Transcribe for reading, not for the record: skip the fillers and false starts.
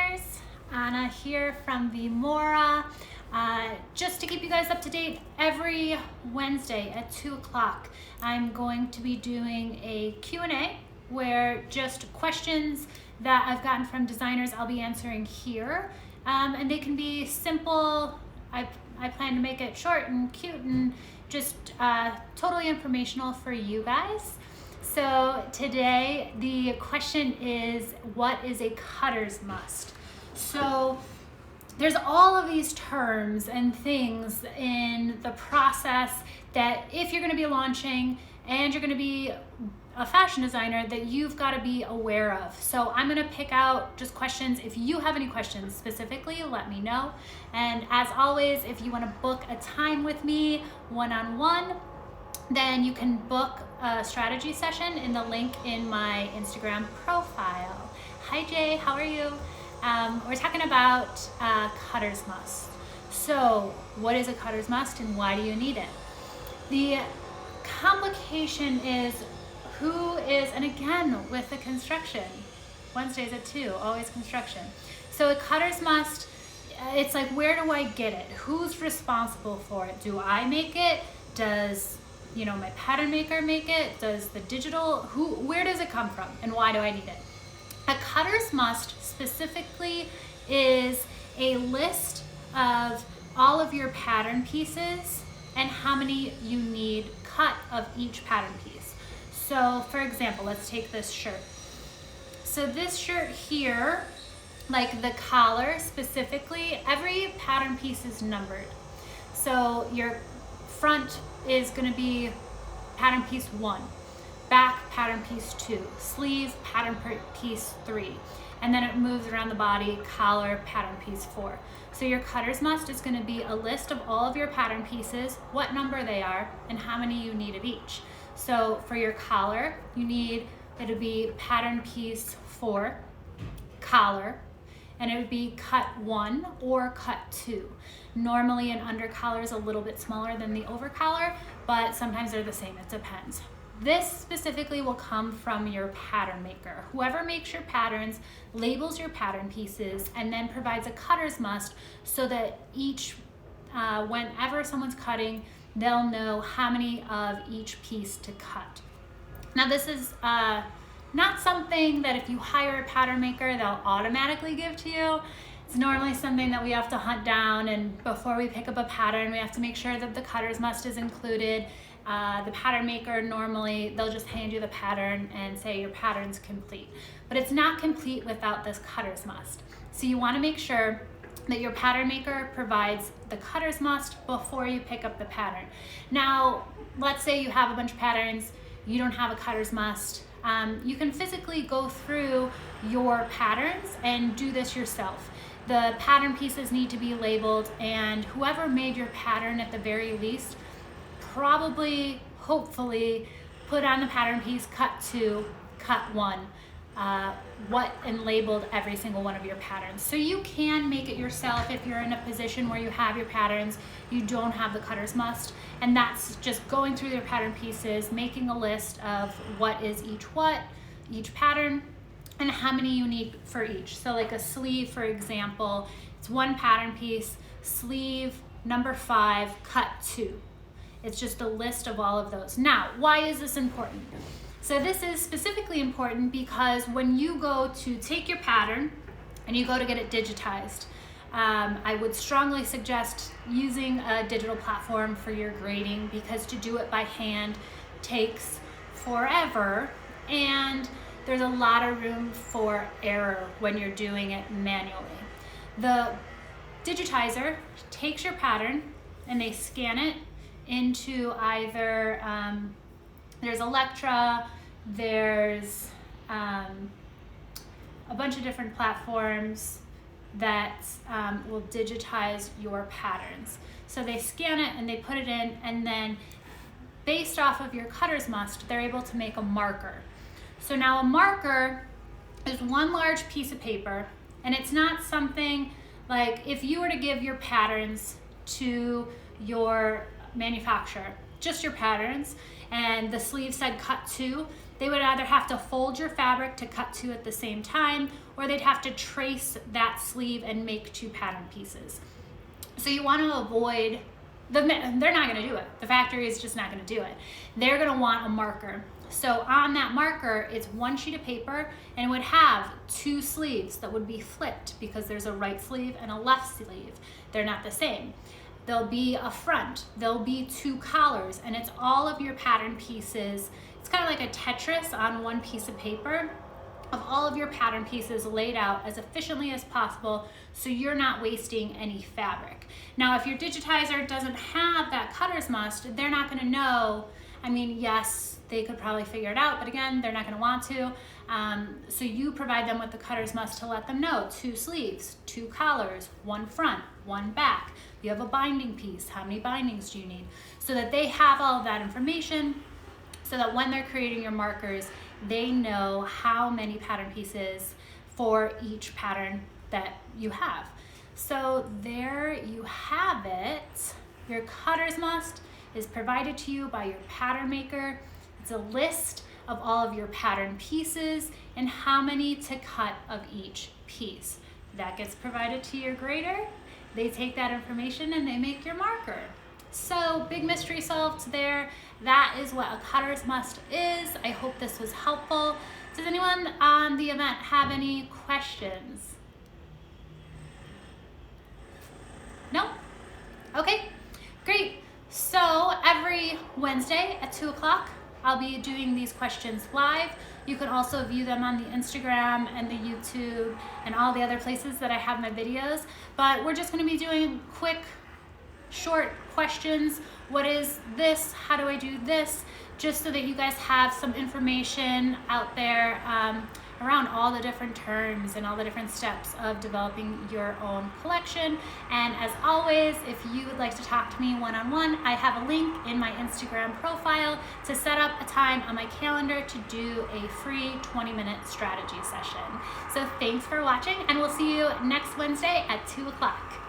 designers, Anna here from V.Mora. Just to keep you guys up to date, every Wednesday at 2 o'clock I'm going to be doing a Q&A where just questions that I've gotten from designers I'll be answering here, and they can be simple. I plan to make it short and cute and just totally informational for you guys. So today the question is, what is a cutter's must? So there's all of these terms and things in the process that if you're going to be launching and you're going to be a fashion designer, that you've got to be aware of. So I'm going to pick out just questions. If you have any questions specifically, let me know. And as always, if you want to book a time with me one-on-one, then you can book a strategy session in the link in my Instagram profile. Hi Jay, how are you? We're talking about cutter's must. So what is a cutter's must and why do you need it? The complication is who is, and again with the construction, Wednesdays at 2, always construction. So a cutter's must, it's like, where do I get it? Who's responsible for it? Do I make it? Does my pattern maker make it? Does the digital, where does it come from and why do I need it? A cutter's must specifically is a list of all of your pattern pieces and how many you need cut of each pattern piece. So for example, let's take this shirt. So this shirt here, like the collar specifically, every pattern piece is numbered. So your front is going to be pattern piece 1, back pattern piece 2, sleeve pattern piece 3, and then it moves around the body, collar pattern piece 4. So your cutter's must is going to be a list of all of your pattern pieces, what number they are, and how many you need of each. So for your collar, you need it to be pattern piece 4, collar, and it would be cut 1 or cut 2. Normally an under collar is a little bit smaller than the over collar, but sometimes they're the same, it depends. This specifically will come from your pattern maker. Whoever makes your patterns labels your pattern pieces and then provides a cutter's must so that whenever someone's cutting, they'll know how many of each piece to cut. Now this is not something that if you hire a pattern maker, they'll automatically give to you. It's normally something that we have to hunt down, and before we pick up a pattern, we have to make sure that the cutter's must is included. The pattern maker, normally they'll just hand you the pattern and say your pattern's complete. But it's not complete without this cutter's must. So you want to make sure that your pattern maker provides the cutter's must before you pick up the pattern. Now, let's say you have a bunch of patterns, you don't have a cutter's must. You can physically go through your patterns and do this yourself. The pattern pieces need to be labeled, and whoever made your pattern at the very least probably, hopefully, put on the pattern piece cut 2, cut 1, and labeled every single one of your patterns. So you can make it yourself if you're in a position where you have your patterns, you don't have the cutter's must, and that's just going through your pattern pieces, making a list of what is each pattern, and how many you need for each. So like a sleeve, for example, it's 1 pattern piece, sleeve number 5, cut 2. It's just a list of all of those. Now, why is this important? So this is specifically important because when you go to take your pattern and you go to get it digitized, I would strongly suggest using a digital platform for your grading, because to do it by hand takes forever, and there's a lot of room for error when you're doing it manually. The digitizer takes your pattern and they scan it into either, there's Electra, there's a bunch of different platforms that will digitize your patterns. So they scan it and they put it in, and then based off of your cutter's must, they're able to make a marker. So now a marker is 1 large piece of paper, and it's not something like if you were to give your patterns to your manufacturer, just your patterns, and the sleeve said cut 2, they would either have to fold your fabric to cut two at the same time, or they'd have to trace that sleeve and make two pattern pieces. So you want to avoid, they're not going to do it. The factory is just not going to do it. They're going to want a marker. So on that marker, it's one sheet of paper, and it would have two sleeves that would be flipped because there's a right sleeve and a left sleeve. They're not the same. There'll be a front, there'll be two collars, and it's all of your pattern pieces. It's kind of like a Tetris on one piece of paper of all of your pattern pieces laid out as efficiently as possible so you're not wasting any fabric. Now, if your digitizer doesn't have that cutter's must, they're not going to know. I mean, yes, they could probably figure it out, but again, they're not going to want to. So you provide them with the cutter's must to let them know two sleeves, two collars, one front, one back. You have a binding piece. How many bindings do you need? So that they have all of that information so that when they're creating your markers, they know how many pattern pieces for each pattern that you have. So there you have it. Your cutter's must is provided to you by your pattern maker. It's a list of all of your pattern pieces and how many to cut of each piece. That gets provided to your grader. They take that information and they make your marker. So big mystery solved there. That is what a cutter's must is. I hope this was helpful. Does anyone on the event have any questions? No? Okay, great. So every Wednesday at 2 o'clock, I'll be doing these questions live. You can also view them on the Instagram and the YouTube and all the other places that I have my videos. But we're just going to be doing quick, short questions. What is this? How do I do this? Just so that you guys have some information out there around all the different terms and all the different steps of developing your own collection. And as always, if you would like to talk to me one-on-one, I have a link in my Instagram profile to set up a time on my calendar to do a free 20-minute strategy session. So thanks for watching, and we'll see you next Wednesday at 2 o'clock.